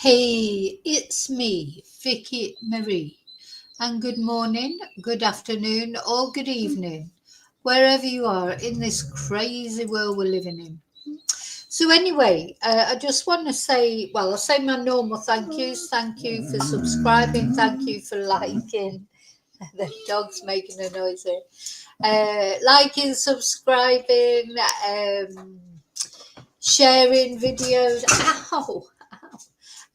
Hey, it's me, Vicky Marie, and good morning, good afternoon, or good evening, wherever you are in this crazy world we're living in. So, anyway, I just want to say, well, I'll say my normal thank yous. Thank you for subscribing, thank you for liking. The dog's making a noise here. Liking, subscribing, sharing videos. Ow!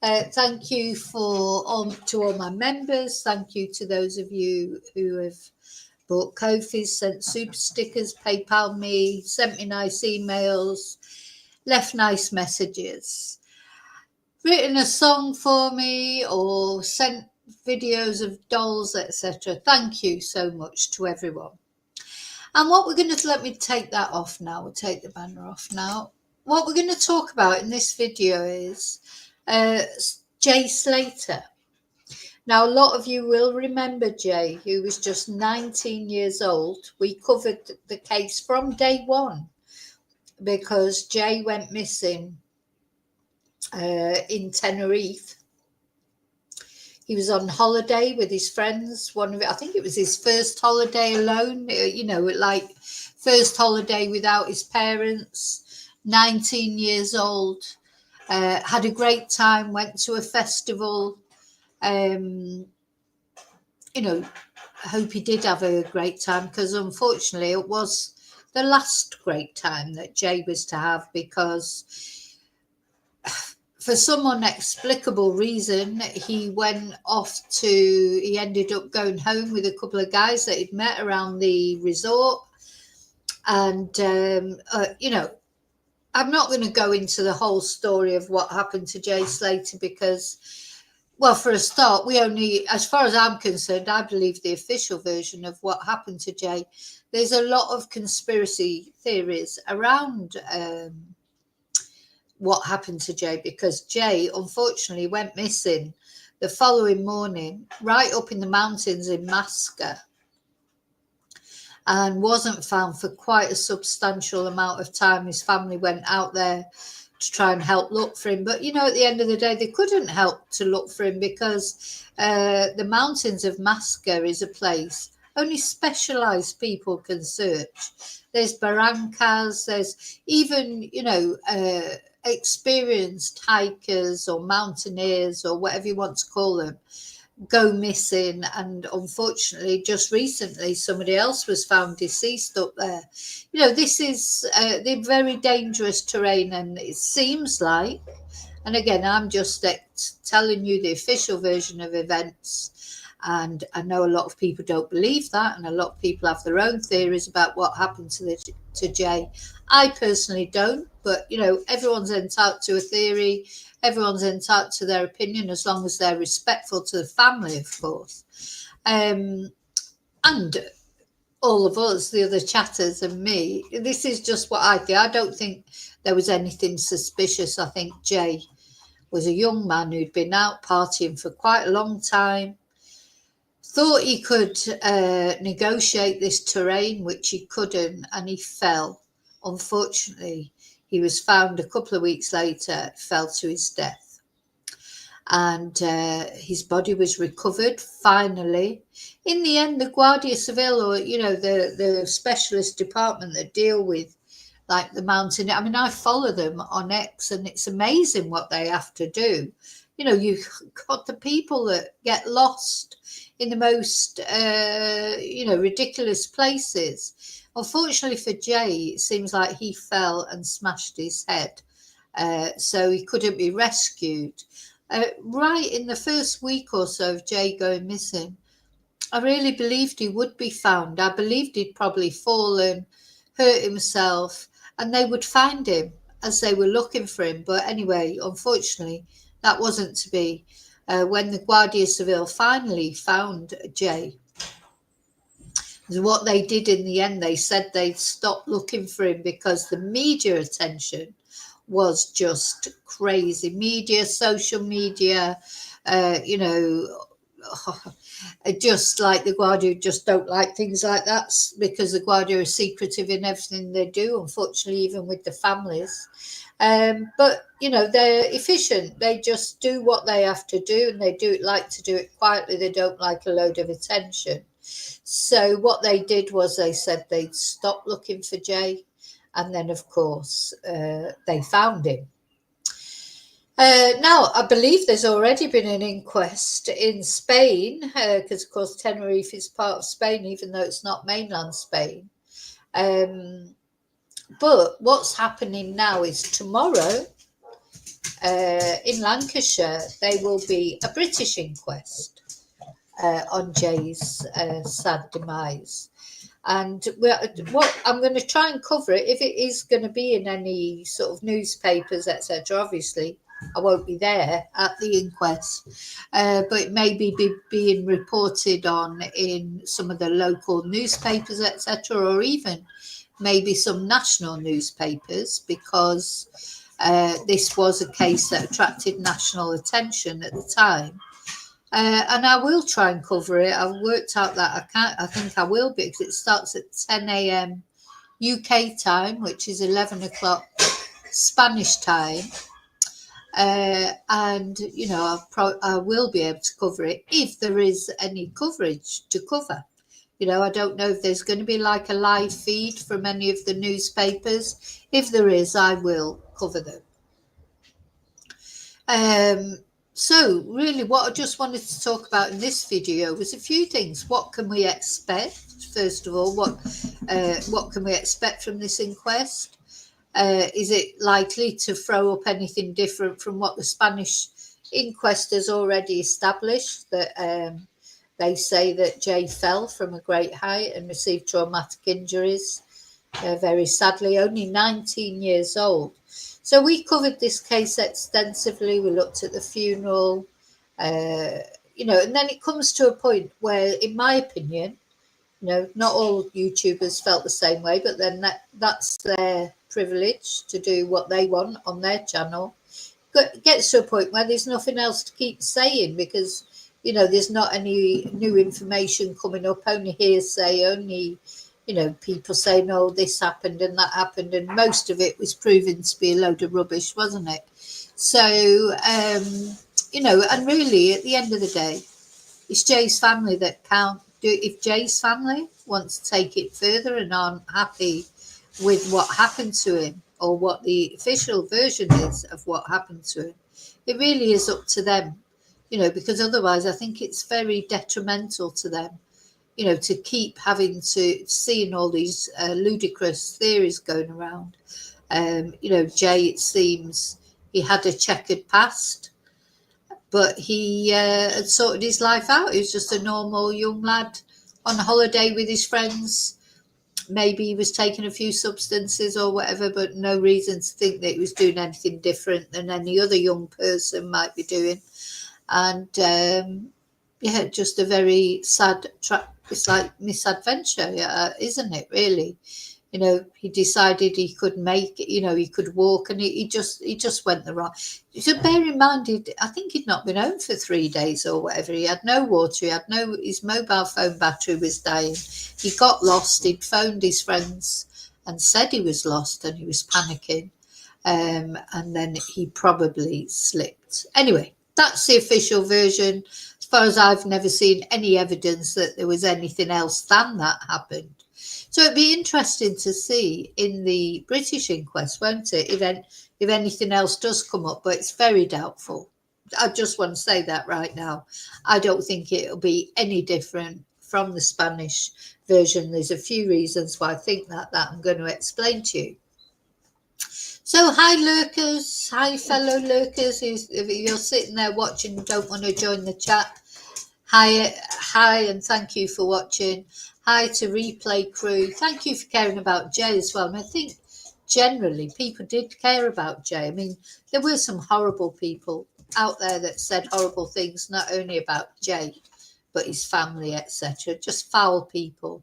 Thank you to all my members. Thank you to those of you who have bought Ko-fis, sent super stickers, PayPal me, sent me nice emails, left nice messages, written a song for me, or sent videos of dolls, etc. Thank you so much to everyone. And what we're going to let me take that off now. We'll take the banner off now. What we're going to talk about in this video is Jay Slater. Now, a lot of you will remember Jay, who was just 19 years old. We covered the case from day one because Jay went missing in Tenerife. He was on holiday with his friends. I think it was his first holiday alone, like first holiday without his parents, 19 years old. Had a great time, went to a festival. I hope he did have a great time, because unfortunately it was the last great time that Jay was to have, because for some inexplicable reason he ended up going home with a couple of guys that he'd met around the resort. And I'm not going to go into the whole story of what happened to Jay Slater because, well, for a start, as far as I'm concerned, I believe the official version of what happened to Jay. There's a lot of conspiracy theories around what happened to Jay, because Jay, unfortunately, went missing the following morning, right up in the mountains in Masca, and wasn't found for quite a substantial amount of time. His family went out there to try and help look for him, but at the end of the day they couldn't help to look for him, because the mountains of Masca is a place only specialized people can search. There's barrancas, there's even experienced hikers or mountaineers or whatever you want to call them go missing. And unfortunately, just recently somebody else was found deceased up there. This is the very dangerous terrain, and it seems like, and again, I'm just telling you the official version of events, and I know a lot of people don't believe that, and a lot of people have their own theories about what happened to Jay. I personally don't, but everyone's entitled to a theory. Everyone's entitled to their opinion, as long as they're respectful to the family, of course. And all of us, the other chatters and me, this is just what I think. I don't think there was anything suspicious. I think Jay was a young man who'd been out partying for quite a long time, thought he could negotiate this terrain, which he couldn't, and he fell. Unfortunately, he was found a couple of weeks later, fell to his death. And his body was recovered finally. In the end, the Guardia Civil, or the specialist department that deal with like the mountain, I mean, I follow them on X, and it's amazing what they have to do. You've got the people that get lost in the most ridiculous places. Unfortunately for Jay, it seems like he fell and smashed his head, so he couldn't be rescued. Right in the first week or so of Jay going missing, I really believed he would be found. I believed he'd probably fallen, hurt himself, and they would find him as they were looking for him. But anyway, unfortunately, that wasn't to be. When the Guardia Civil finally found Jay, what they did in the end, they said they'd stop looking for him because the media attention was just crazy. Media, social media, just like the Guardia just don't like things like that, because the Guardia are secretive in everything they do, unfortunately, even with the families. But, they're efficient. They just do what they have to do, and they like to do it quietly. They don't like a load of attention. So what they did was they said they'd stop looking for Jay, and then, of course, they found him. Now, I believe there's already been an inquest in Spain, because, of course, Tenerife is part of Spain, even though it's not mainland Spain. But what's happening now is tomorrow, in Lancashire, there will be a British inquest on Jay's sad demise. And what I'm going to try and cover it, if it is going to be in any sort of newspapers, etc. Obviously, I won't be there at the inquest, but it may be being reported on in some of the local newspapers, etc., or even maybe some national newspapers, because this was a case that attracted national attention at the time. And I will try and cover it. I've worked out that I think I will, because it starts at 10 a.m. UK time, which is 11 o'clock Spanish time. And, I will be able to cover it if there is any coverage to cover. I don't know if there's going to be like a live feed from any of the newspapers. If there is, I will cover them. So really what I just wanted to talk about in this video was a few things. What can we expect? First of all, what can we expect from this inquest? Is it likely to throw up anything different from what the Spanish inquest has already established? That they say that Jay fell from a great height and received traumatic injuries. Very sadly, only 19 years old. So we covered this case extensively. We looked at the funeral, and then it comes to a point where, in my opinion, not all YouTubers felt the same way, but then that's their privilege to do what they want on their channel. It gets to a point where there's nothing else to keep saying, because, there's not any new information coming up, only hearsay, only people saying, oh, this happened and that happened, and most of it was proven to be a load of rubbish, wasn't it? So, and really, at the end of the day, it's Jay's family that count. If Jay's family wants to take it further and aren't happy with what happened to him, or what the official version is of what happened to him, it really is up to them, because otherwise I think it's very detrimental to them, to keep having to seeing all these ludicrous theories going around. Jay, it seems he had a checkered past, but he had sorted his life out. He was just a normal young lad on holiday with his friends. Maybe he was taking a few substances or whatever, but no reason to think that he was doing anything different than any other young person might be doing. And just a very sad it's like misadventure, isn't it, really? He decided he could make it, he could walk, and he just went the wrong. So bear in mind, I think he'd not been home for 3 days or whatever. He had no water, his mobile phone battery was dying. He got lost. He'd phoned his friends and said he was lost, and he was panicking. And then he probably slipped. Anyway, that's the official version. As far as I've never seen any evidence that there was anything else than that happened. So it'd be interesting to see in the British inquest, won't it, if anything else does come up, but it's very doubtful. I just want to say that right now. I don't think it'll be any different from the Spanish version. There's a few reasons why I think that I'm going to explain to you. So hi lurkers, hi fellow lurkers. If you're sitting there watching and don't want to join the chat, hi and thank you for watching. Hi to Replay Crew. Thank you for caring about Jay as well. And I think generally people did care about Jay. I mean, there were some horrible people out there that said horrible things, not only about Jay, but his family, etc. Just foul people.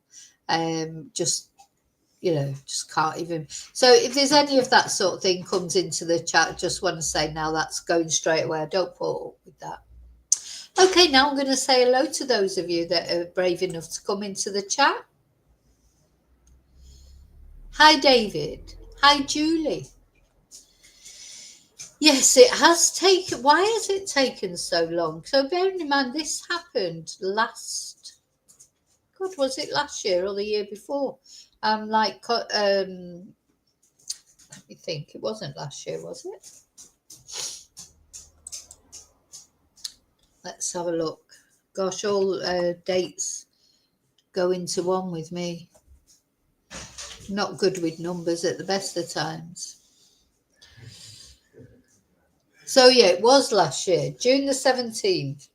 Just can't even. So if there's any of that sort of thing comes into the chat, I just want to say now that's going straight away. I don't put up with that. Okay, now I'm going to say hello to those of you that are brave enough to come into the chat. Hi, David. Hi, Julie. Yes, it has taken. Why has it taken so long? So bearing in mind, this happened last. God, was it last year or the year before? Let me think. It wasn't last year, was it? Let's have a look. Gosh, all dates go into one with me. Not good with numbers at the best of times. So yeah, it was last year, June the 17th,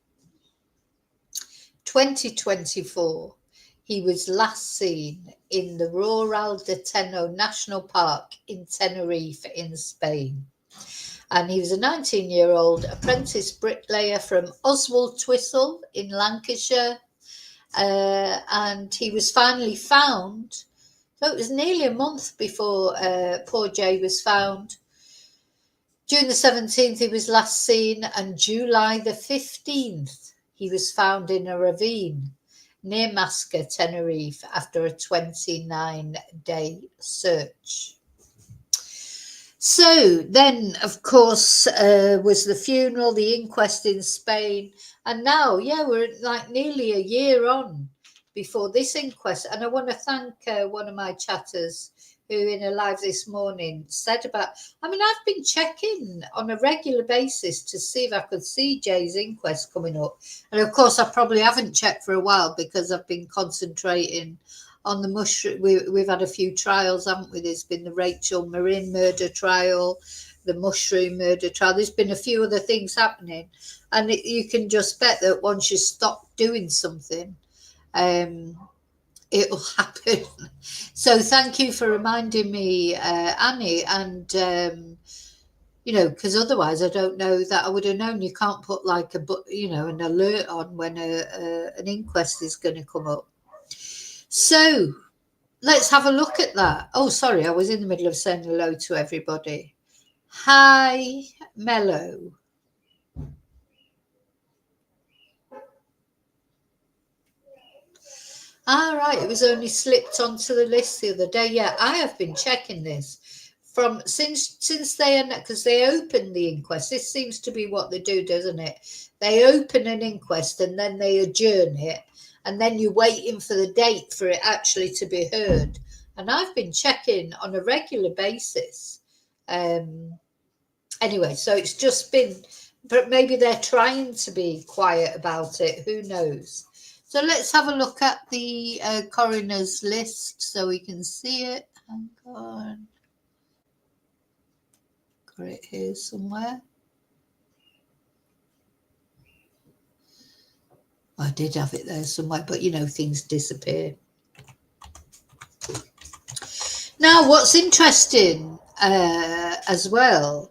2024. He was last seen in the Rural de Teno National Park in Tenerife in Spain. And he was a 19-year-old apprentice bricklayer from Oswald Twistle in Lancashire. And he was finally found. So it was nearly a month before poor Jay was found. June the 17th, he was last seen, and July the 15th, he was found in a ravine near Masca, Tenerife, after a 29-day search. So then, of course, was the funeral, the inquest in Spain, and now, yeah, we're like nearly a year on before this inquest. And I want to thank one of my chatters who in a live this morning said about, I mean, I've been checking on a regular basis to see if I could see Jay's inquest coming up. And of course, I probably haven't checked for a while because I've been concentrating on the mushroom. We've had a few trials, haven't we? There's been the Rachel Marin murder trial, the mushroom murder trial. There's been a few other things happening. And you can just bet that once you stop doing something, it will happen. So thank you for reminding me, Annie, and because otherwise I don't know that I would have known. You can't put like an alert on when an inquest is going to come up. So let's have a look at that. Oh, sorry, I was in the middle of saying hello to everybody. Hi, Mello. All right, it was only slipped onto the list the other day. Yeah, I have been checking this from since because they open the inquest. This seems to be what they do, doesn't it? They open an inquest and then they adjourn it, and then you're waiting for the date for it actually to be heard. And I've been checking on a regular basis. Anyway, so it's just been, but maybe they're trying to be quiet about it. Who knows? So let's have a look at the coroner's list so we can see it. Hang on. Got it here somewhere. I did have it there somewhere, but things disappear. Now, what's interesting as well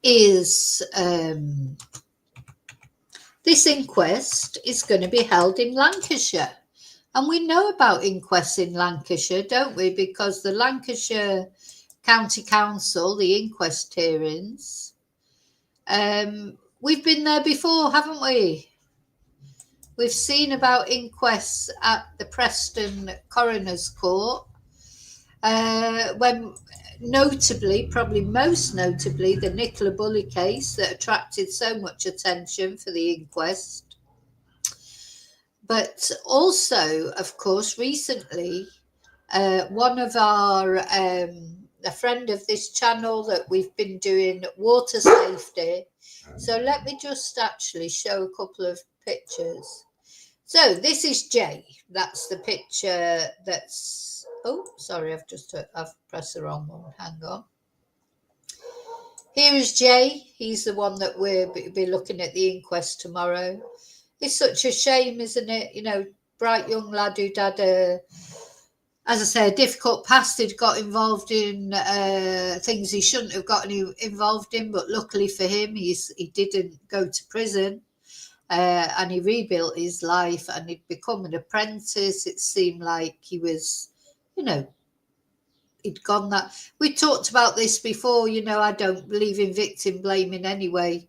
is this inquest is going to be held in Lancashire. And we know about inquests in Lancashire, don't we? Because the Lancashire County Council, the inquest hearings, we've been there before, haven't we? We've seen about inquests at the Preston Coroner's Court, when notably, probably most notably, the Nicola Bulley case that attracted so much attention for the inquest. But also, of course, recently, one of our, a friend of this channel that we've been doing water safety. So let me just actually show a couple of pictures. So this is Jay. That's the picture that's, oh, sorry, I've pressed the wrong one. Hang on. Here is Jay. He's the one that we'll be looking at the inquest tomorrow. It's such a shame, isn't it? Bright young lad who'd had as I say, a difficult past. He'd got involved in things he shouldn't have gotten involved in, but luckily for him, he didn't go to prison, and he rebuilt his life, and he'd become an apprentice. It seemed like he was, he'd gone that. We talked about this before. I don't believe in victim blaming anyway.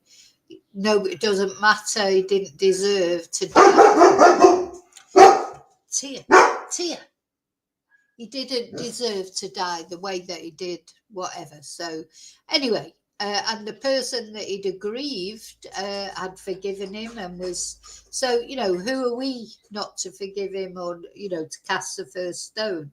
no, it doesn't matter. He didn't deserve to die. Tia. He didn't deserve to die the way that he did, whatever. So anyway, and the person that he'd aggrieved had forgiven him and was, so, you know, who are we not to forgive him or, you know, to cast the first stone?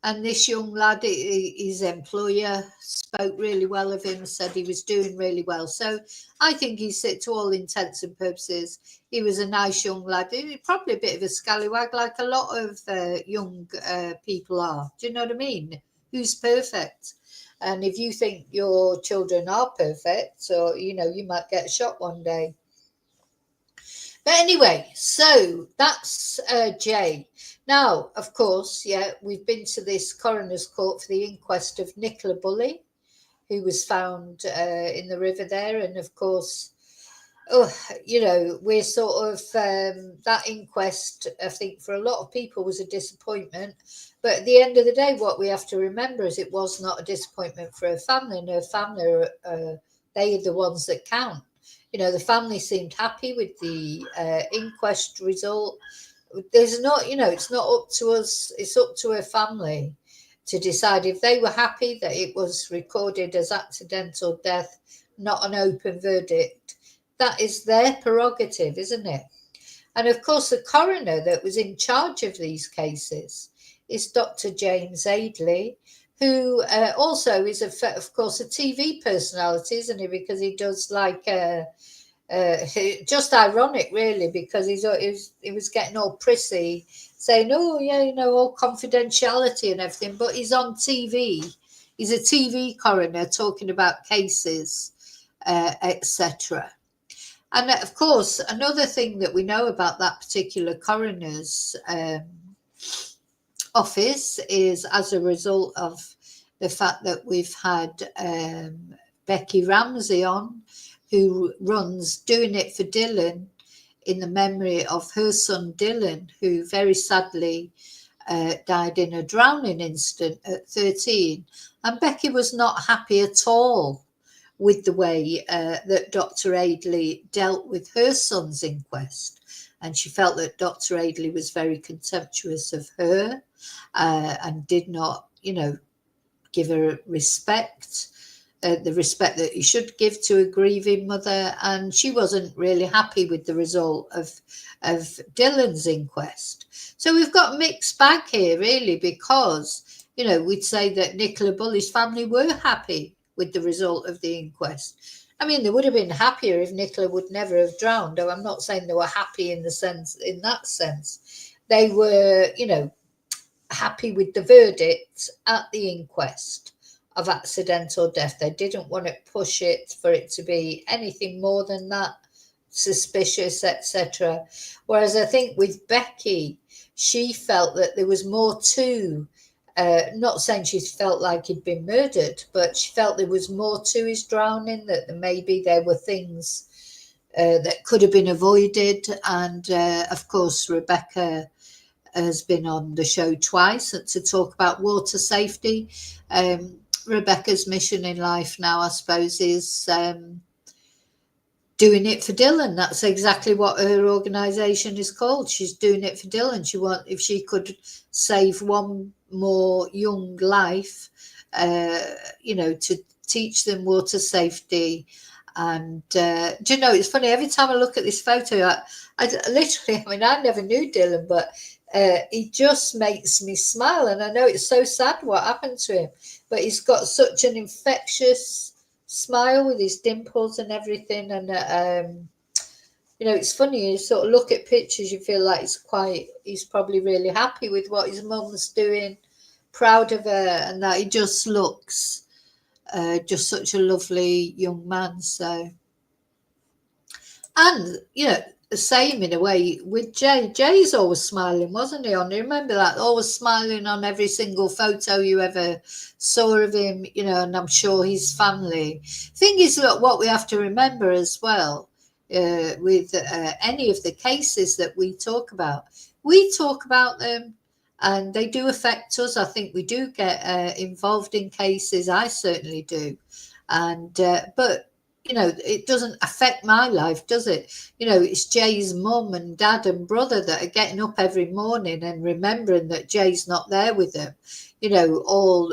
And this young lad, his employer spoke really well of him, said he was doing really well. So I think he's, to all intents and purposes, he was a nice young lad. Probably a bit of a scallywag, like a lot of young people are. Do you know what I mean? Who's perfect? And if you think your children are perfect, so, you know, you might get shot one day. But anyway, so that's Jay. Now, of course, yeah, we've been to this coroner's court for the inquest of Nicola Bulley, who was found in the river there. And of course, you know, we're sort of, that inquest, I think for a lot of people was a disappointment. But at the end of the day, what we have to remember is it was not a disappointment for her family, and her family, they are the ones that count. You know, the family seemed happy with the inquest result. There's not, you know, it's not up to us, it's up to her family to decide if they were happy that it was recorded as accidental death, not an open verdict. That is their prerogative, isn't it? And of course, the coroner that was in charge of these cases is Dr. James Adeley, who also is, of course, a TV personality, isn't he? Because he does like, just ironic, really, because he was getting all prissy, saying, oh, yeah, you know, all confidentiality and everything. But he's on TV. He's a TV coroner talking about cases, etc. And of course, another thing that we know about that particular coroner's office is as a result of the fact that we've had Becky Ramsey on, who runs Doing It for Dylan in the memory of her son Dylan, who very sadly died in a drowning incident at 13. And Becky was not happy at all with the way that Dr. Adeley dealt with her son's inquest. And she felt that Dr. Adeley was very contemptuous of her and did not, you know, give her respect, the respect that you should give to a grieving mother. And she wasn't really happy with the result of Dylan's inquest. So we've got a mixed bag here, really, because, you know, we'd say that Nicola Bulley's family were happy with the result of the inquest. I mean, they would have been happier if Nicola would never have drowned. Though I'm not saying they were happy in that sense. They were, you know, happy with the verdict at the inquest of accidental death. They didn't want to push it for it to be anything more than that, suspicious, etc. Whereas I think with Becky, she felt that there was more to, not saying she felt like he'd been murdered, but she felt there was more to his drowning, that maybe there were things that could have been avoided. And of course, Rebecca has been on the show twice to talk about water safety. Rebecca's mission in life now, I suppose, is doing it for Dylan. That's exactly what her organisation is called. She's doing it for Dylan. If she could save one more young life, you know, to teach them water safety. And do you know, it's funny, every time I look at this photo, I literally, I mean, I never knew Dylan, but he just makes me smile. And I know it's so sad what happened to him, but he's got such an infectious smile with his dimples and everything. And you know, it's funny, you sort of look at pictures, you feel like he's probably really happy with what his mum's doing, proud of her, and that he just looks just such a lovely young man. So, and you know, the same in a way with Jay. Jay's always smiling, wasn't he? You remember that? Always smiling on every single photo you ever saw of him, you know, and I'm sure his family. Thing is, look, what we have to remember as well, with any of the cases that we talk about them and they do affect us. I think we do get involved in cases. I certainly do. And, but it doesn't affect my life, does it? It's Jay's mum and dad and brother that are getting up every morning and remembering that Jay's not there with them. All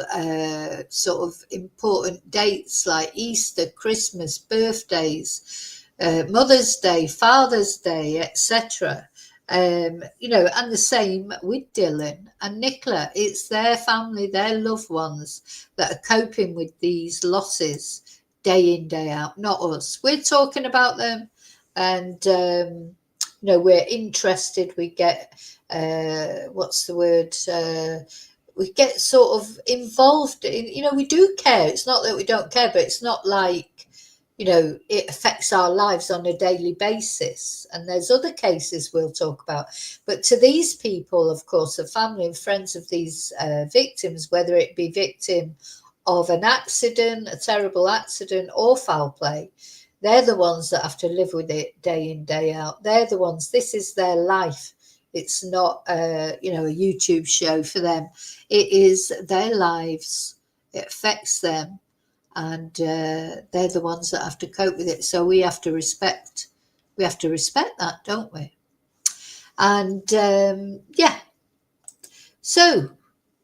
sort of important dates like Easter, Christmas, birthdays, Mother's Day, Father's Day, etc. And the same with Dylan and Nicola. It's their family, their loved ones that are coping with these losses day in, day out, not us. We're talking about them, and we're interested. We get what's the word? We get sort of involved in. We do care. It's not that we don't care, but it's not like it affects our lives on a daily basis. And there's other cases we'll talk about. But to these people, of course, the family and friends of these victims, whether it be victim of an accident, a terrible accident, or foul play, they're the ones that have to live with it day in, day out. They're the ones, this is their life. It's not, a YouTube show for them. It is their lives. It affects them. And they're the ones that have to cope with it. So we have to respect that, don't we? And so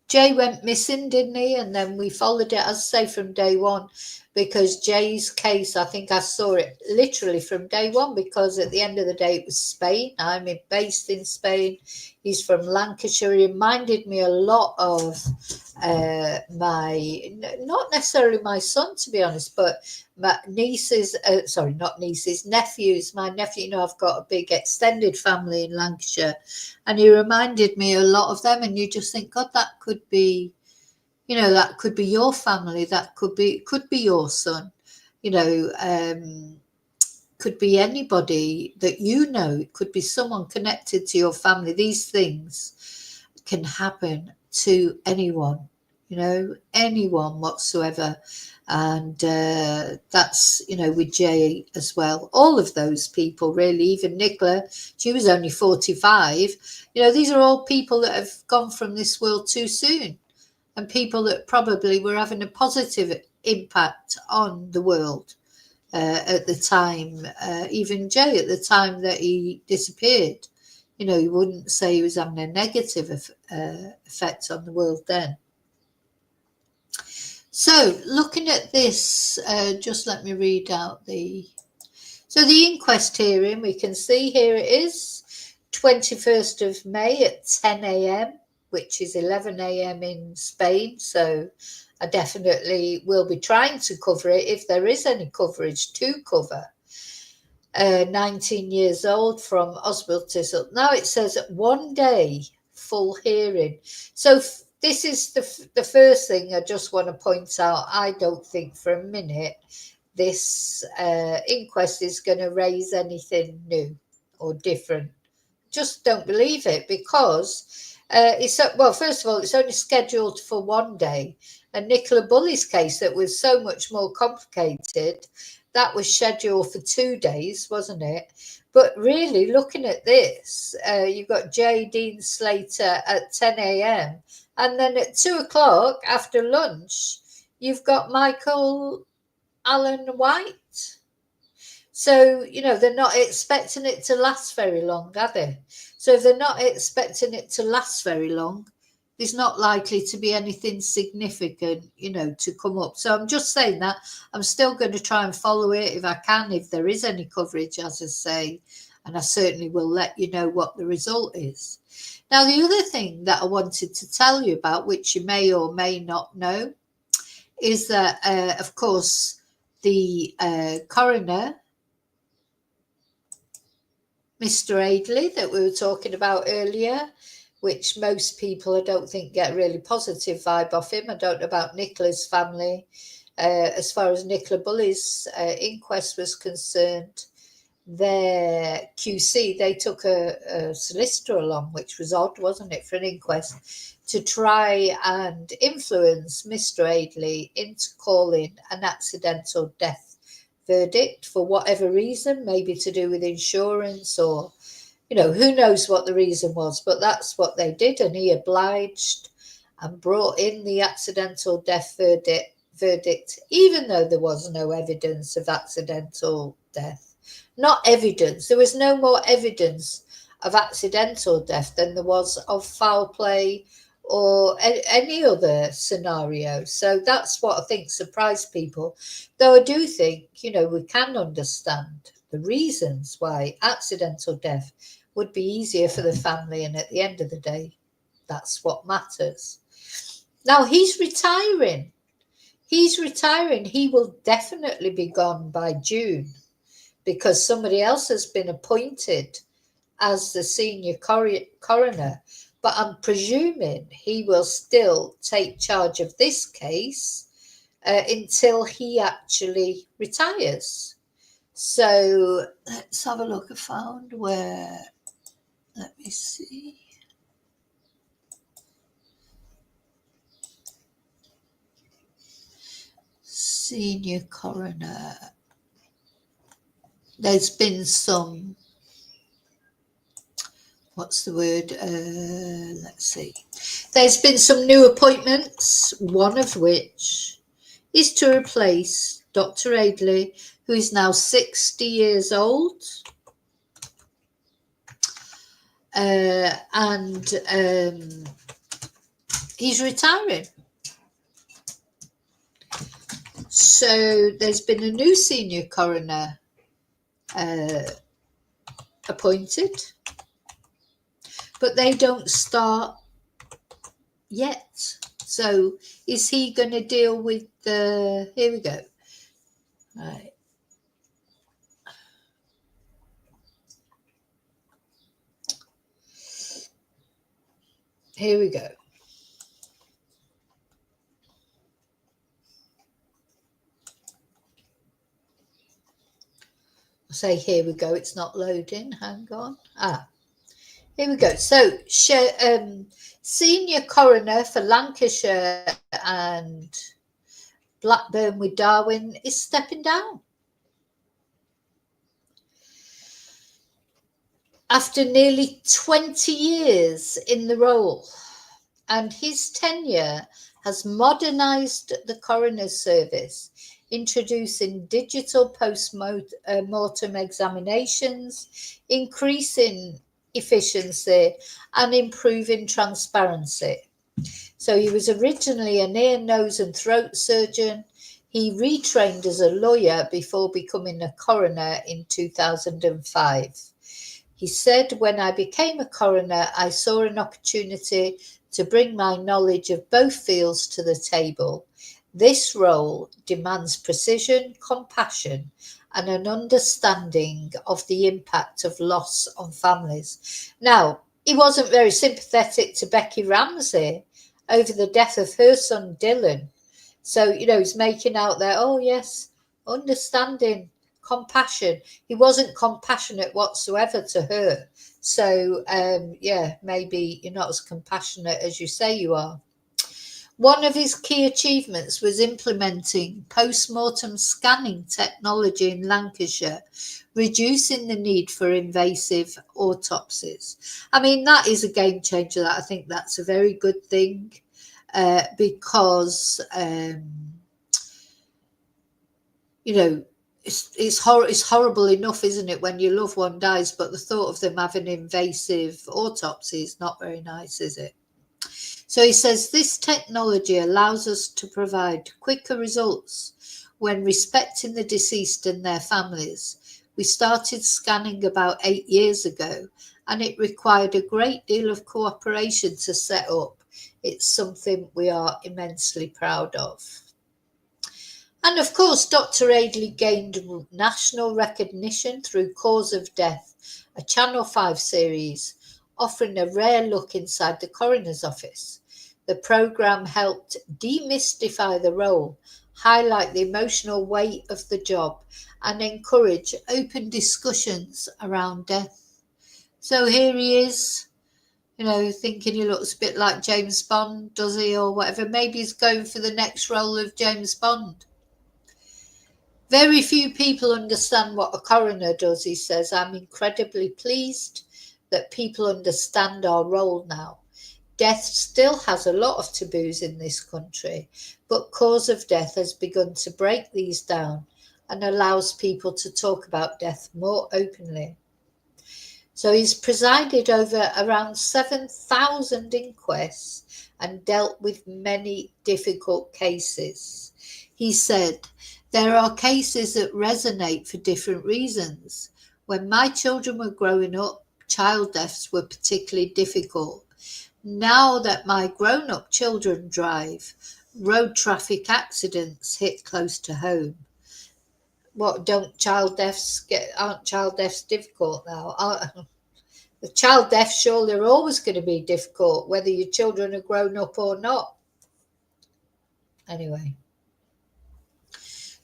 Jay went missing, didn't he? And then we followed it, as I say, from day one, because Jay's case, I think I saw it literally from day one, because at the end of the day, it was Spain. I'm based in Spain. He's from Lancashire. He reminded me a lot of not necessarily my son, to be honest, but my nephews. My nephew, I've got a big extended family in Lancashire, and he reminded me a lot of them. And you just think, God, that could be, that could be your family. That could be your son. Could be anybody that It could be someone connected to your family. These things can happen to anyone, anyone whatsoever. And that's, with Jay as well. All of those people, really, even Nicola, she was only 45. These are all people that have gone from this world too soon, and people that probably were having a positive impact on the world at the time. Even Jay, at the time that he disappeared, he wouldn't say he was having a negative effect on the world then. So looking at this, just let me read out the inquest hearing. We can see here it is 21st of May at 10 a.m, which is 11 a.m. in Spain. So I definitely will be trying to cover it if there is any coverage to cover. 19 years old from Oswald. Now it says 1 day full hearing. So this is the first thing I just want to point out. I don't think for a minute this inquest is going to raise anything new or different. Just don't believe it, because first of all, it's only scheduled for 1 day. And Nicola Bulley's case, that was so much more complicated, that was scheduled for 2 days, wasn't it? But really, looking at this, you've got Jay Slater at 10 a.m. And then at 2 o'clock after lunch, you've got Michael Allen White. So, they're not expecting it to last very long, are they? So if they're not expecting it to last very long, there's not likely to be anything significant, to come up. So I'm just saying that. I'm still going to try and follow it if I can, if there is any coverage, as I say. And I certainly will let you know what the result is. Now, the other thing that I wanted to tell you about, which you may or may not know, is that, of course, the coroner, Mr. Adeley, that we were talking about earlier, which most people, I don't think, get a really positive vibe off him. I don't know about Nicola's family. As far as Nicola Bulley's inquest was concerned, their QC, they took a solicitor along, which was odd, wasn't it, for an inquest, to try and influence Mr. Adeley into calling an accidental death verdict for whatever reason, maybe to do with insurance, or who knows what the reason was, but that's what they did. And he obliged and brought in the accidental death verdict, even though there was no evidence of accidental death. Not evidence. There was no more evidence of accidental death than there was of foul play or any other scenario. So that's what I think surprised people. Though I do think, we can understand the reasons why accidental death would be easier for the family. And at the end of the day, that's what matters. Now he's retiring. He will definitely be gone by June because somebody else has been appointed as the senior coroner. But I'm presuming he will still take charge of this case until he actually retires. So let's have a look. I found where, let me see. Senior coroner. There's been some, what's the word? Let's see. There's been some new appointments, one of which is to replace Dr. Adeley, who is now 60 years old. And he's retiring. So there's been a new senior coroner appointed, but they don't start yet. So is he going to deal with the, here we go. Right. Here we go. I'll say here we go. It's not loading. Hang on. Here we go. So senior coroner for Lancashire and Blackburn with Darwin is stepping down. After nearly 20 years in the role, and his tenure has modernised the coroner's service, introducing digital post-mortem examinations, increasing efficiency and improving transparency. So he was originally an ear, nose and throat surgeon. He retrained as a lawyer before becoming a coroner in 2005. He said, when I became a coroner, I saw an opportunity to bring my knowledge of both fields to the table. This role demands precision, compassion, and an understanding of the impact of loss on families. Now, he wasn't very sympathetic to Becky Ramsey over the death of her son, Dylan. So, he's making out there, oh, yes, understanding, compassion. He wasn't compassionate whatsoever to her. So, maybe you're not as compassionate as you say you are. One of his key achievements was implementing post-mortem scanning technology in Lancashire, reducing the need for invasive autopsies. I mean, that is a game changer. I think that's a very good thing because, it's horrible enough, isn't it, when your loved one dies, but the thought of them having invasive autopsy is not very nice, is it? So he says this technology allows us to provide quicker results when respecting the deceased and their families. We started scanning about 8 years ago, and it required a great deal of cooperation to set up. It's something we are immensely proud of. And of course, Dr. Adeley gained national recognition through Cause of Death, a Channel 5 series offering a rare look inside the coroner's office. The programme helped demystify the role, highlight the emotional weight of the job, and encourage open discussions around death. So here he is, thinking he looks a bit like James Bond, does he, or whatever. Maybe he's going for the next role of James Bond. Very few people understand what a coroner does, he says. I'm incredibly pleased that people understand our role now. Death still has a lot of taboos in this country, but cause of death has begun to break these down and allows people to talk about death more openly. So he's presided over around 7,000 inquests and dealt with many difficult cases. He said, "There are cases that resonate for different reasons. When my children were growing up, child deaths were particularly difficult. Now that my grown-up children drive, road traffic accidents hit close to home." What, aren't child deaths difficult now? The child deaths surely are always going to be difficult, whether your children are grown up or not. Anyway.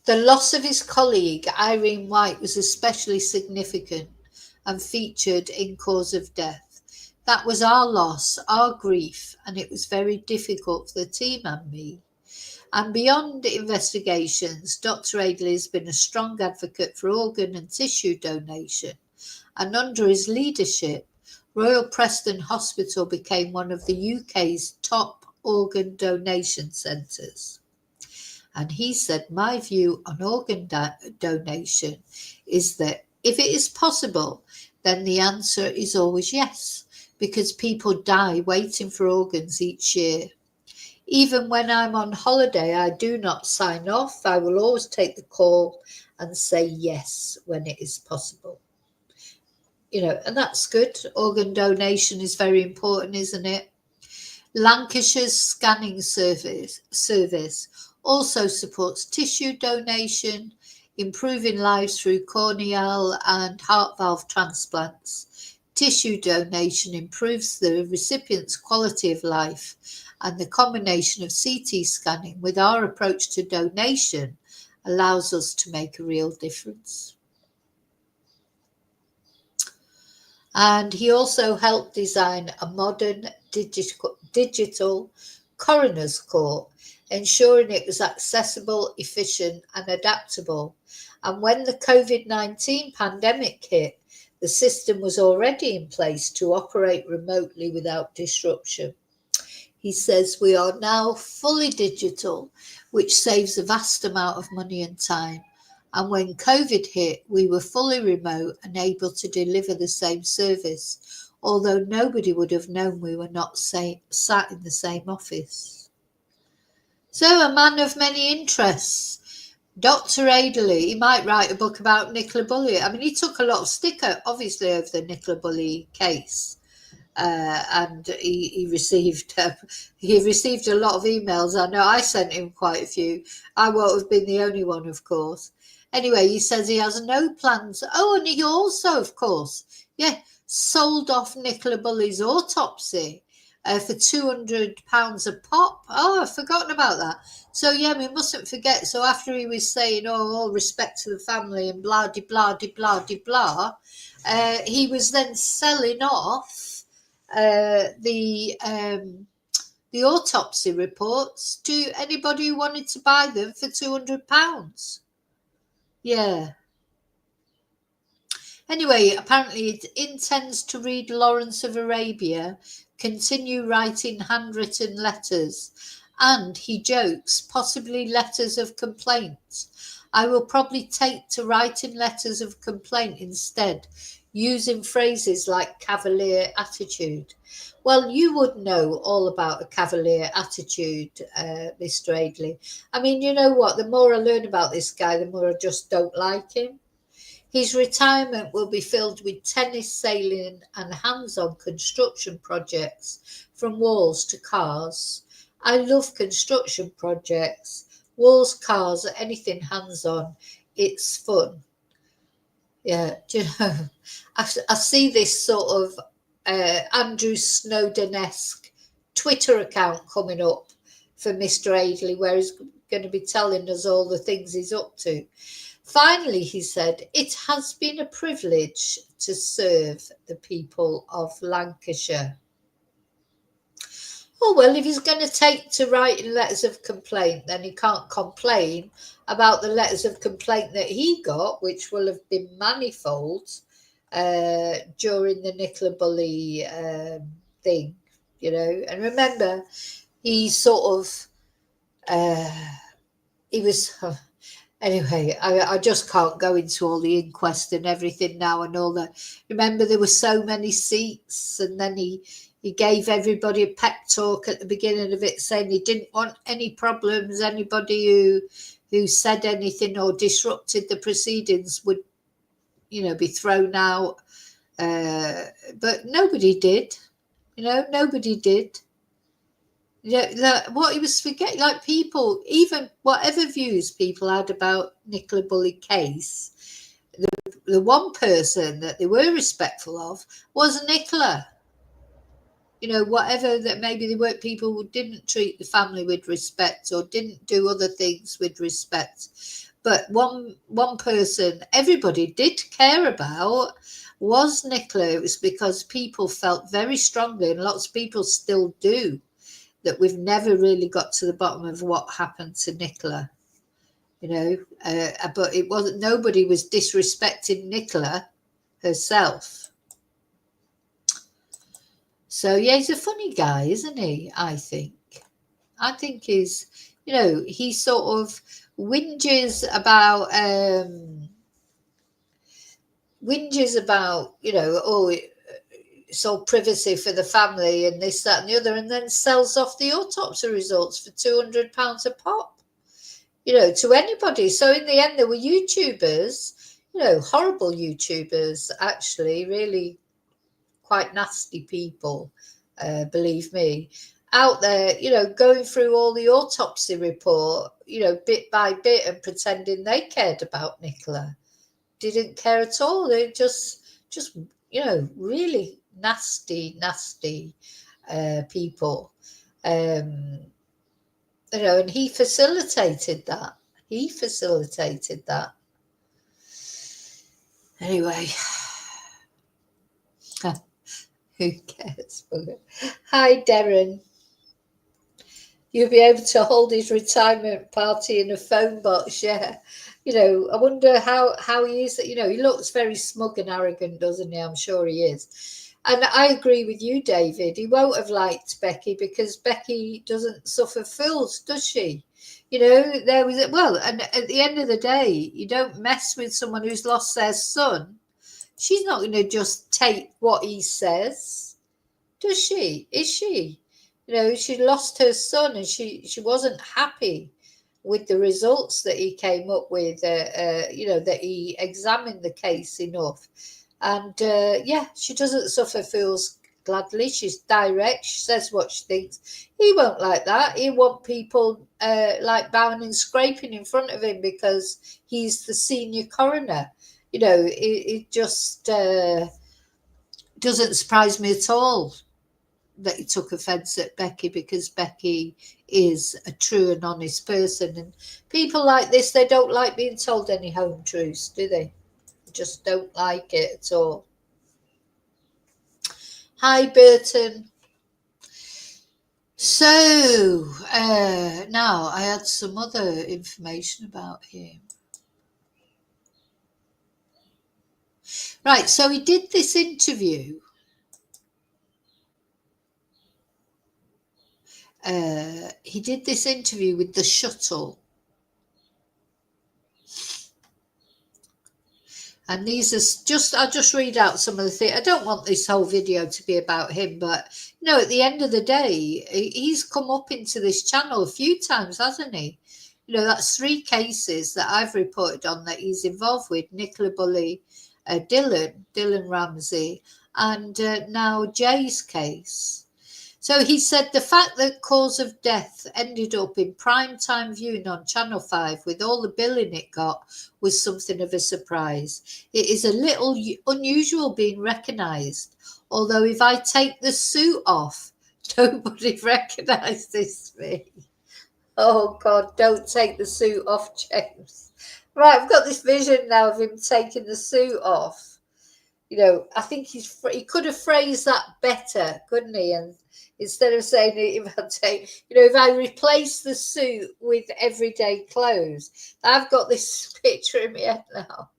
The loss of his colleague, Irene White, was especially significant and featured in Cause of Death. "That was our loss, our grief, and it was very difficult for the team and me." And beyond investigations, Dr. Adeley has been a strong advocate for organ and tissue donation, and under his leadership, Royal Preston Hospital became one of the UK's top organ donation centres. And he said, "My view on organ donation is that if it is possible, then the answer is always yes, because people die waiting for organs each year. Even when I'm on holiday, I do not sign off. I will always take the call and say yes when it is possible." And that's good. Organ donation is very important, isn't it? Lancashire's scanning service also supports tissue donation, improving lives through corneal and heart valve transplants. Tissue donation improves the recipient's quality of life, and the combination of CT scanning with our approach to donation allows us to make a real difference. And he also helped design a modern digital coroner's court, ensuring it was accessible, efficient and adaptable. And when the COVID-19 pandemic hit, the system was already in place to operate remotely without disruption. He says, "We are now fully digital, which saves a vast amount of money and time. And when COVID hit, we were fully remote and able to deliver the same service, although nobody would have known we were not sat in the same office." So, a man of many interests. Dr. Adeley, he might write a book about Nicola Bulley. I mean, he took a lot of sticker, obviously, over the Nicola Bulley case. And he received a lot of emails. I know I sent him quite a few. I won't have been the only one, of course. Anyway, he says he has no plans. Oh, and he also, of course, sold off Nicola Bulley's autopsy for £200 a pop. Oh, I've forgotten about that. So, we mustn't forget. So after he was saying, all respect to the family and blah, de blah, de blah, de blah, he was then selling off the autopsy reports to anybody who wanted to buy them for £200. Yeah. Anyway, apparently it intends to read Lawrence of Arabia, continue writing handwritten letters, and he jokes, possibly letters of complaint. "I will probably take to writing letters of complaint instead, using phrases like cavalier attitude." Well, you would know all about a cavalier attitude, Mr. Adeley. I mean, you know what? The more I learn about this guy, the more I just don't like him. His retirement will be filled with tennis, sailing and hands-on construction projects, from walls to cars. I love construction projects. Walls, cars, anything hands-on. It's fun. Yeah, do you know, I see this sort of Andrew Snowden-esque Twitter account coming up for Mr. Adeley, where he's going to be telling us all the things he's up to. Finally, he said, "It has been a privilege to serve the people of Lancashire." Oh, well, if he's going to take to writing letters of complaint, then he can't complain about the letters of complaint that he got, which will have been manifold during the Nicola Bulley thing. you know. And remember, he sort of, he was, anyway, I just can't go into all the inquest and everything now and all that. Remember, there were so many seats, and then he gave everybody a pep talk at the beginning of it, saying he didn't want any problems. Anybody who said anything or disrupted the proceedings would, you know, be thrown out. But nobody did. You know, nobody did. Yeah, what he was forgetting, like people, even whatever views people had about Nicola Bulley case, the one person that they were respectful of was Nicola. You know, whatever that, maybe there were people who didn't treat the family with respect or didn't do other things with respect. But one person everybody did care about was Nicola. It was because people felt very strongly, and lots of people still do, that we've never really got to the bottom of what happened to Nicola, you know. But it wasn't, nobody was disrespecting Nicola herself. So yeah, he's a funny guy, isn't he? I think he's, you know, he sort of whinges about, you know, oh, it's all privacy for the family and this, that and the other, and then sells off the autopsy results for £200 a pop, you know, to anybody. So in the end, there were YouTubers, you know, horrible YouTubers, actually, really quite nasty people, believe me, out there, you know, going through all the autopsy report, you know, bit by bit, and pretending they cared about Nicola. Didn't care at all. They just, you know, really nasty people. You know, and he facilitated that. Anyway, who cares? Hi, Darren. You'll be able to hold his retirement party in a phone box, yeah. You know, I wonder how he is. You know, he looks very smug and arrogant, doesn't he? I'm sure he is. And I agree with you, David. He won't have liked Becky because Becky doesn't suffer fools, does she? You know, there was, well, and at the end of the day, you don't mess with someone who's lost their son. She's not going to just take what he says, does she? Is she? You know, she lost her son, and she wasn't happy with the results that he came up with, you know, that he examined the case enough. And yeah, she doesn't suffer fools gladly. She's direct. She says what she thinks. He won't like that. He want people like bowing and scraping in front of him because he's the senior coroner. You know, it just doesn't surprise me at all that he took offence at Becky, because Becky is a true and honest person. And people like this, they don't like being told any home truths, do they? They just don't like it at all. Hi, Burton. So, now I had some other information about him. Right, so he did this interview. He did this interview with the Shuttle. And these are just, I'll just read out some of the things. I don't want this whole video to be about him, but, you know, at the end of the day, he's come up into this channel a few times, hasn't he? You know, that's 3 cases that I've reported on that he's involved with: Nicola Bulley, Dylan Ramsey, and now Jay's case. So he said the fact that cause of death ended up in prime time viewing on Channel 5 with all the billing it got was something of a surprise. It is a little unusual being recognised, although if I take the suit off, nobody recognises me. Oh God, don't take the suit off, James. Right, I've got this vision now of him taking the suit off. You know, I think he could have phrased that better, couldn't he? And instead of saying, if I replace the suit with everyday clothes, I've got this picture in my head now.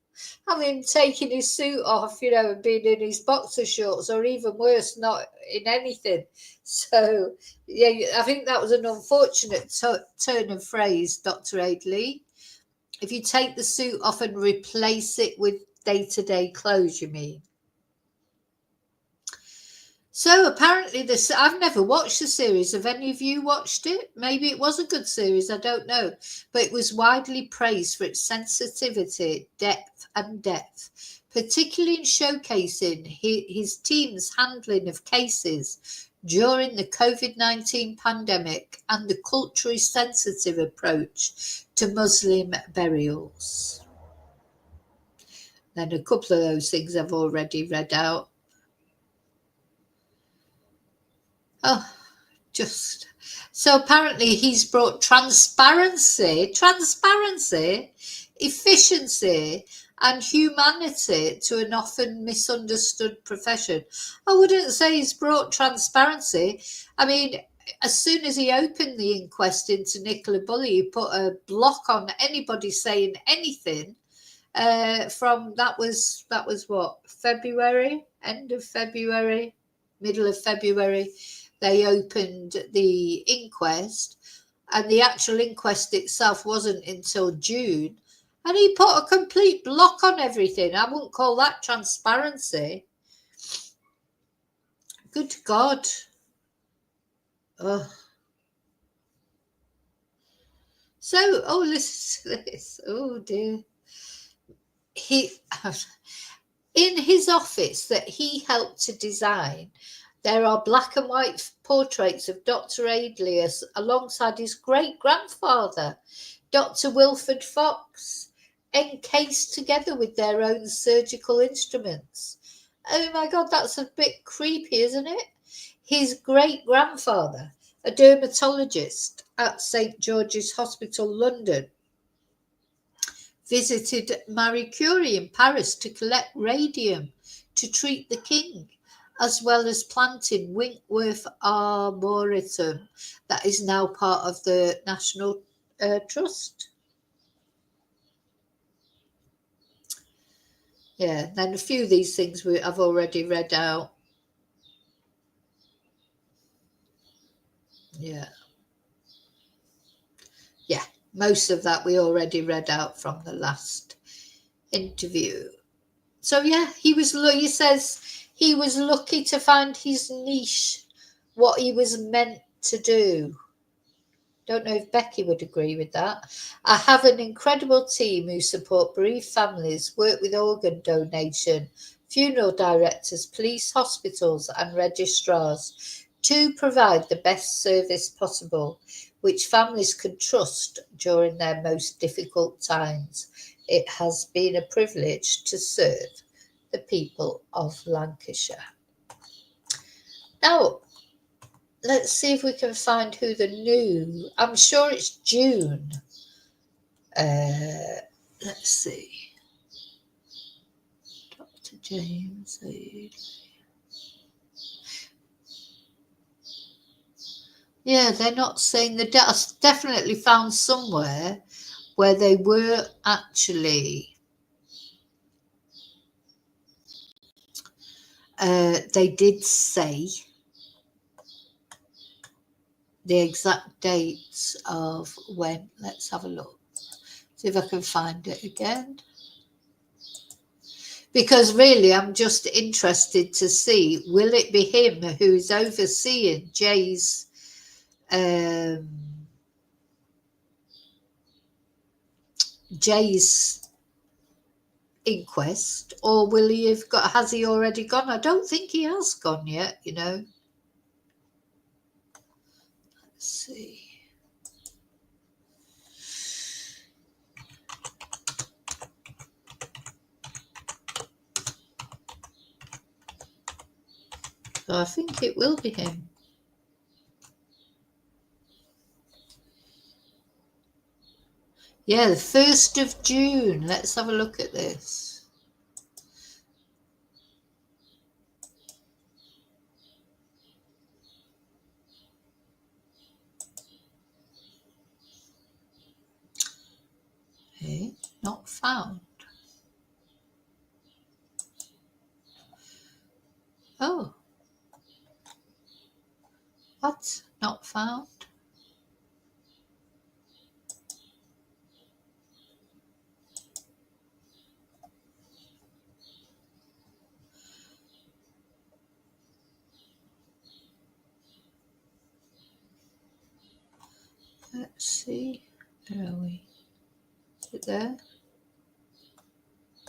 I mean, taking his suit off, you know, and being in his boxer shorts, or even worse, not in anything. So, yeah, I think that was an unfortunate turn of phrase, Dr. Adeley. If you take the suit off and replace it with day-to-day clothes, you mean? So apparently this, I've never watched the series. Have any of you watched it? Maybe it was a good series, I don't know. But it was widely praised for its sensitivity, depth, particularly in showcasing his team's handling of cases during the COVID-19 pandemic and the culturally sensitive approach to Muslim burials. Then a couple of those things I've already read out. Oh, just so apparently he's brought transparency, efficiency, and humanity to an often misunderstood profession. I wouldn't say he's brought transparency. I mean, as soon as he opened the inquest into Nicola Bulley, he put a block on anybody saying anything. From that was what, February, end of February, middle of February. They opened the inquest, and the actual inquest itself wasn't until June. And he put a complete block on everything. I wouldn't call that transparency. Good God. Oh. So, listen to this. Oh, dear. In his office that he helped to design, there are black and white portraits of Dr. Adeley alongside his great-grandfather, Dr. Wilford Fox, encased together with their own surgical instruments. Oh my God, that's a bit creepy, isn't it? His great-grandfather, a dermatologist at St. George's Hospital, London, visited Marie Curie in Paris to collect radium to treat the king, as well as planting Winkworth Arboretum that is now part of the National Trust. Yeah, then a few of these things I've already read out. Yeah. Yeah, most of that we already read out from the last interview. So yeah, he says he was lucky to find his niche, what he was meant to do. Don't know if Becky would agree with that. I have an incredible team who support bereaved families, work with organ donation, funeral directors, police, hospitals and registrars to provide the best service possible, which families can trust during their most difficult times. It has been a privilege to serve the people of Lancashire. Now, let's see if we can find who the new, I'm sure it's June. Let's see. Dr. James Adeley. Yeah, they're not saying the I definitely found somewhere where they were actually they did say the exact dates of when. Let's have a look. See if I can find it again. Because really, I'm just interested to see, will it be him who's overseeing Jay's inquest, or will he has he already gone? I don't think he has gone yet, you know. Let's see. So I think it will be him. Yeah, the 1st of June. Let's have a look at this. Okay, not found. Oh, what? Not found. Let's see. Where are we? Is it there?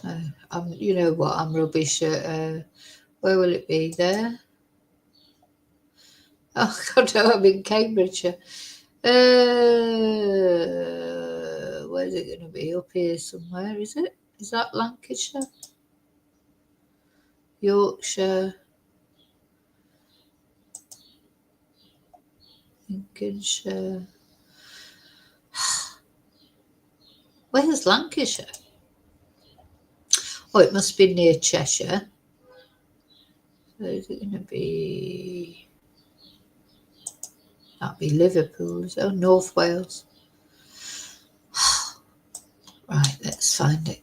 No, you know what? I'm rubbish at. Where will it be? There. Oh God, no, I'm in Cambridgeshire. Where's it going to be? Up here somewhere, is it? Is that Lancashire? Yorkshire? Lincolnshire? Where's Lancashire? Oh, it must be near Cheshire. So is it going to be... That'd be Liverpool. Oh, North Wales. Right, let's find it.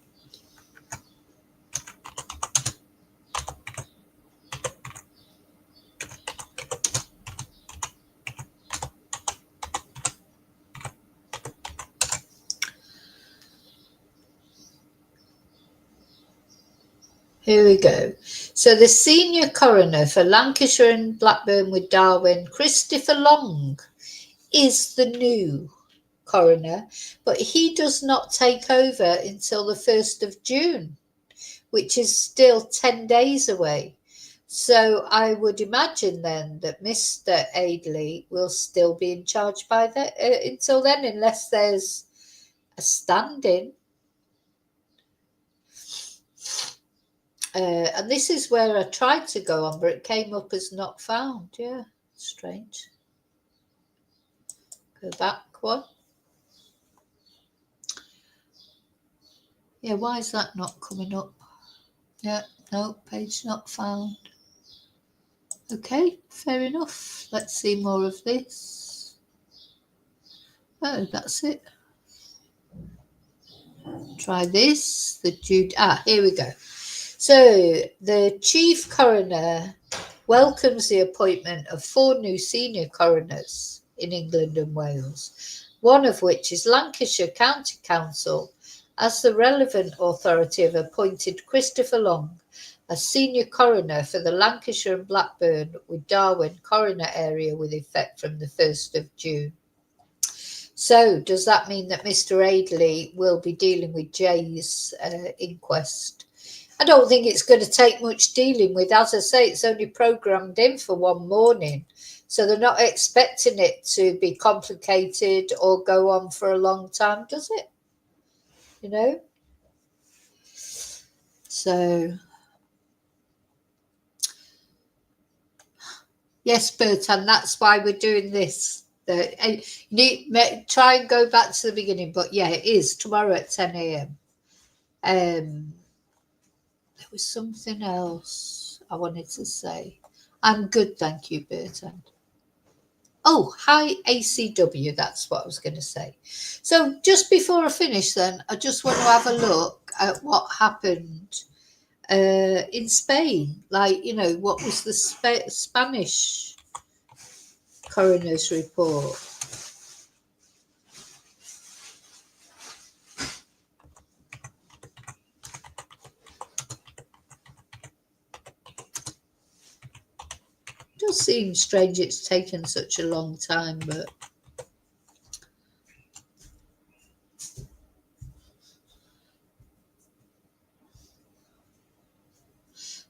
Here we go. So the senior coroner for Lancashire and Blackburn with Darwen, Christopher Long, is the new coroner, but he does not take over until the 1st of June, which is still 10 days away. So I would imagine then that Mr. Adeley will still be in charge by until then, unless there's a stand-in. And this is where I tried to go on, but it came up as not found. Yeah, strange. Go back one. Yeah, why is that not coming up? Yeah, no, page not found. Okay, fair enough. Let's see more of this. Oh, that's it. Try this. Here we go. So the chief coroner welcomes the appointment of 4 new senior coroners in England and Wales, one of which is Lancashire County Council, as the relevant authority have appointed Christopher Long as senior coroner for the Lancashire and Blackburn with Darwen coroner area with effect from the 1st of June. So does that mean that Mr. Adeley will be dealing with Jay's inquest? I don't think it's going to take much dealing with. As I say, it's only programmed in for one morning. So they're not expecting it to be complicated or go on for a long time, does it? You know? So, yes, Bertan, that's why we're doing this. Try and go back to the beginning. But yeah, it is tomorrow at 10 a.m. There was something else I wanted to say. I'm good, thank you, Bertrand. Oh, hi, ACW, that's what I was going to say. So just before I finish then, I just want to have a look at what happened in Spain. Like, you know, what was the Spanish coroner's report? It does seem strange it's taken such a long time, but...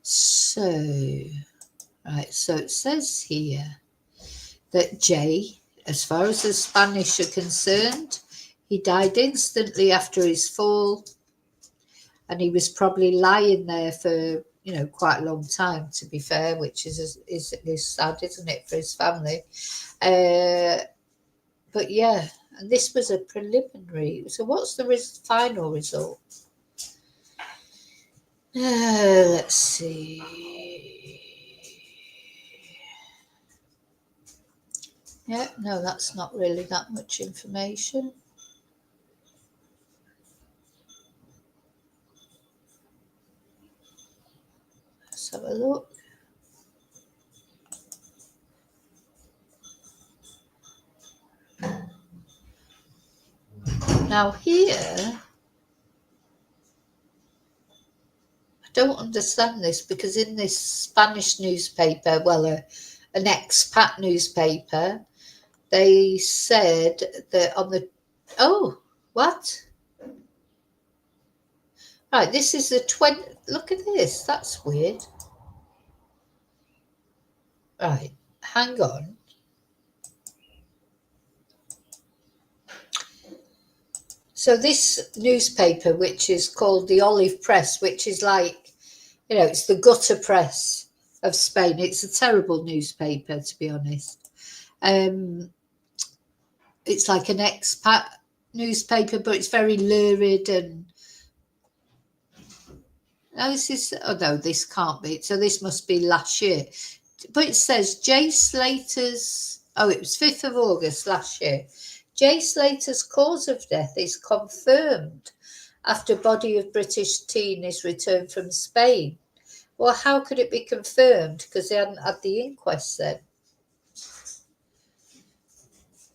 So, right, so it says here that Jay, as far as the Spanish are concerned, he died instantly after his fall, and he was probably lying there for, you know, quite a long time, to be fair, which is sad, isn't it, for his family? But yeah, and this was a preliminary. So what's the final result? Let's see. Yeah, no, that's not really that much information. Let's have a look. Now here, I don't understand this, because in this Spanish newspaper, well, an expat newspaper, they said that on the, oh, what? Right, this is the 20, look at this, that's weird. Right, hang on. So this newspaper, which is called the Olive Press, which is like, you know, it's the gutter press of Spain. It's a terrible newspaper, to be honest. It's like an expat newspaper, but it's very lurid and... No, this is... Oh, no, this can't be. So this must be last year. But it says Jay Slater's... Oh, it was 5th of August last year. Jay Slater's cause of death is confirmed after body of British teen is returned from Spain. Well, how could it be confirmed? Because they hadn't had the inquest then.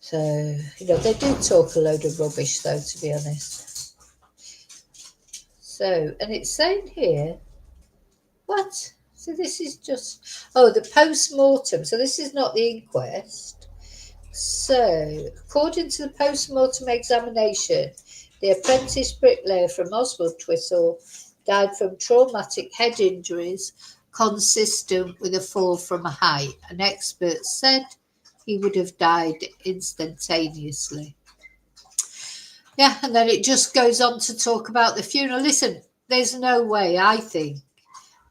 So, you know, they do talk a load of rubbish, though, to be honest. So, and it's saying here, what? So this is just, oh, the post-mortem. So this is not the inquest. So, according to the post-mortem examination, the apprentice bricklayer from Oswald Twistle died from traumatic head injuries consistent with a fall from a height. An expert said he would have died instantaneously. Yeah, and then it just goes on to talk about the funeral. Listen, there's no way, I think,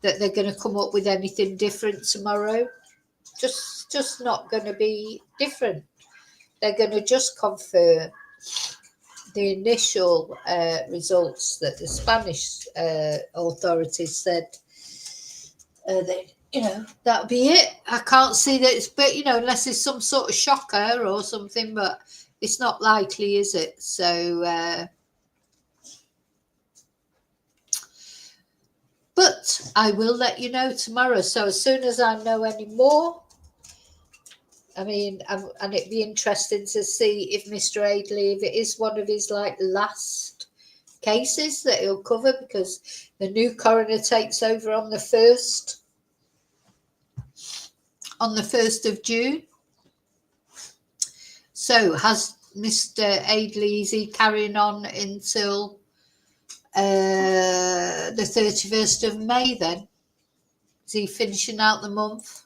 that they're going to come up with anything different tomorrow. Just not going to be different. They're going to just confirm the initial results that the Spanish authorities said. You know, that'll be it. I can't see that it's, but, you know, unless there's some sort of shocker or something, but it's not likely, is it? So, but I will let you know tomorrow. So as soon as I know any more, I mean, and it'd be interesting to see if Mr. Adeley, if it is one of his like last cases that he'll cover, because the new coroner takes over on the 1st of June. So has Mr. Adeley, is he carrying on until the 31st of May then? Is he finishing out the month?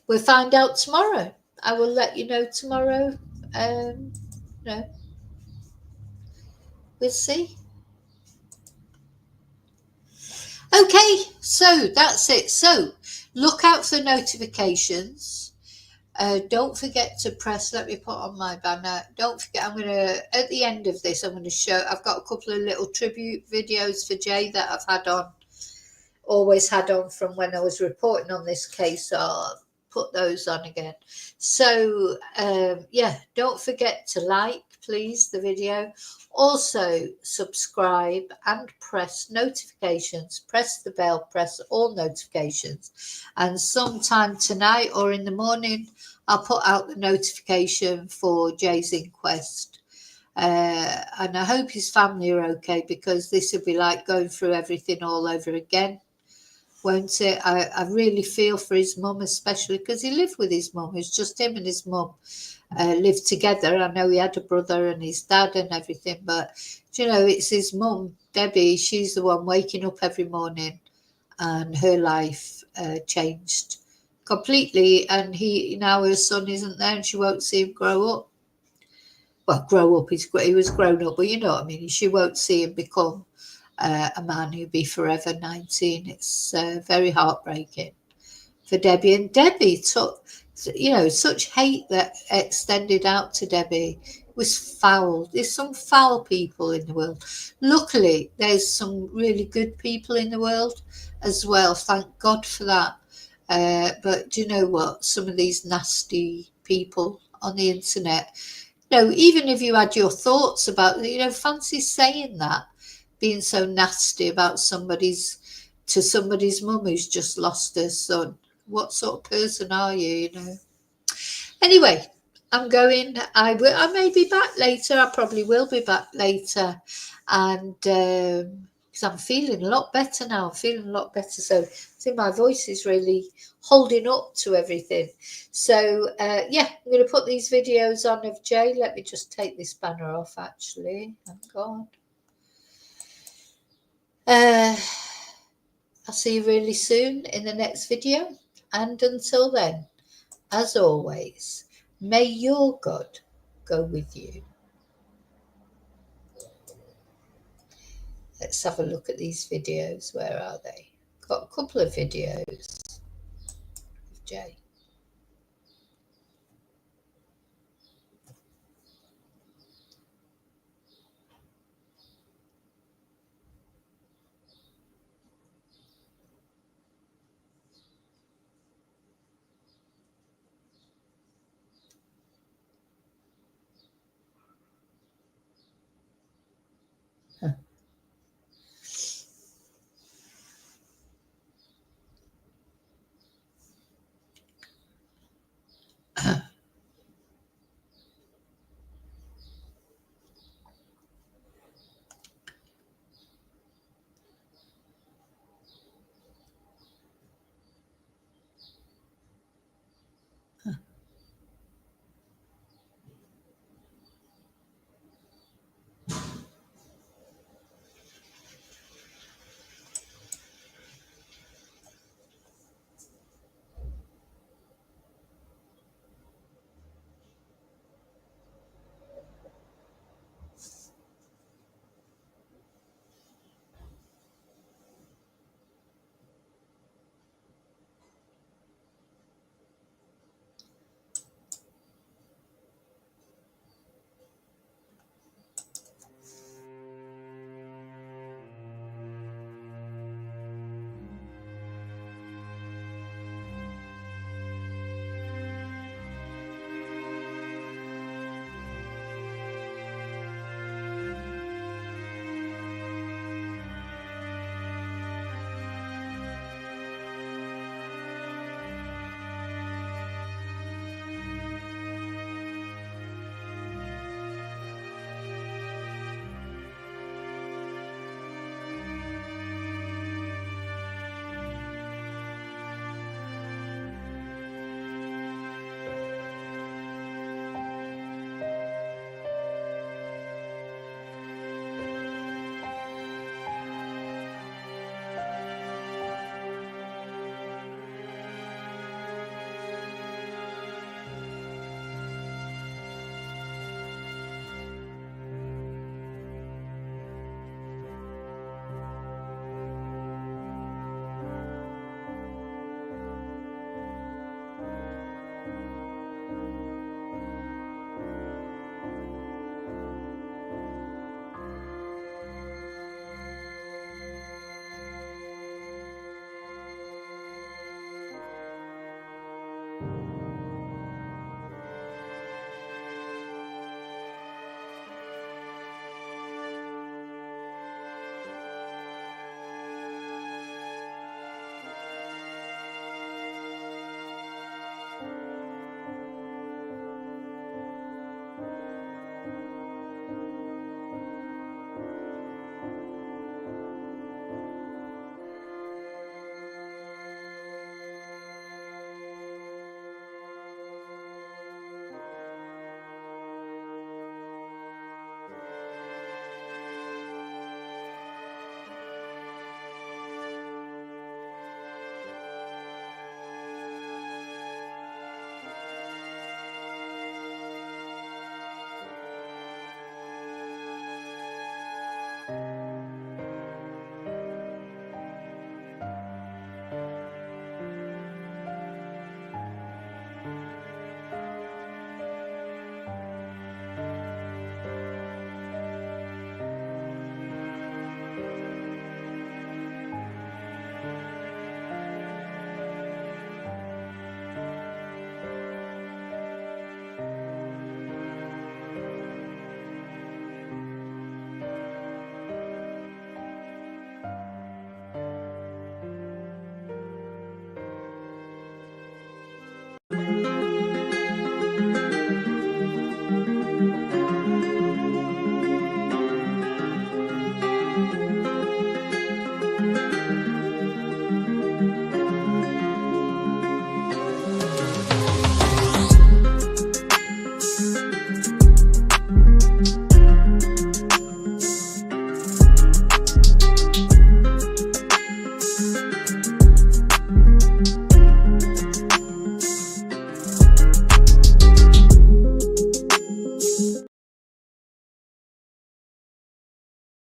We'll find out tomorrow. I will let you know tomorrow. No, we'll see. Okay, so that's it. So look out for notifications. Don't forget to press, let me put on my banner. Don't forget, I'm going to, at the end of this, I'm going to show, I've got a couple of little tribute videos for Jay that I've had on, always had on from when I was reporting on this case. So I'll put those on again. So, yeah, don't forget to like, please, the video. Also, subscribe and press notifications. Press the bell, press all notifications. And sometime tonight or in the morning, I'll put out the notification for Jay's inquest. And I hope his family are okay, because this will be like going through everything all over again, won't it? I really feel for his mum, especially because he lived with his mum. It's just him and his mum lived together. I know he had a brother and his dad and everything, but, you know, it's his mum, Debbie. She's the one waking up every morning, and her life changed completely. And now her son isn't there, and she won't see him grow up. Well, grow up, he was grown up, but you know what I mean. She won't see him become a man who'll be forever 19. It's very heartbreaking for Debbie. And Debbie took, you know, such hate that extended out to Debbie was foul. There's some foul people in the world. Luckily, there's some really good people in the world as well. Thank God for that. But do you know what? Some of these nasty people on the internet, you know, even if you had your thoughts about, you know, fancy saying that, being so nasty about somebody's mum who's just lost her son. What sort of person are you, you know? Anyway, I'm going. I may be back later. I probably will be back later, and because I'm feeling a lot better now. I'm feeling a lot better. So I think my voice is really holding up to everything. So yeah, I'm going to put these videos on of Jay. Let me just take this banner off. Actually, thank God. I'll see you really soon in the next video. And until then, as always, may your God go with you. Let's have a look at these videos. Where are they? Got a couple of videos of Jay.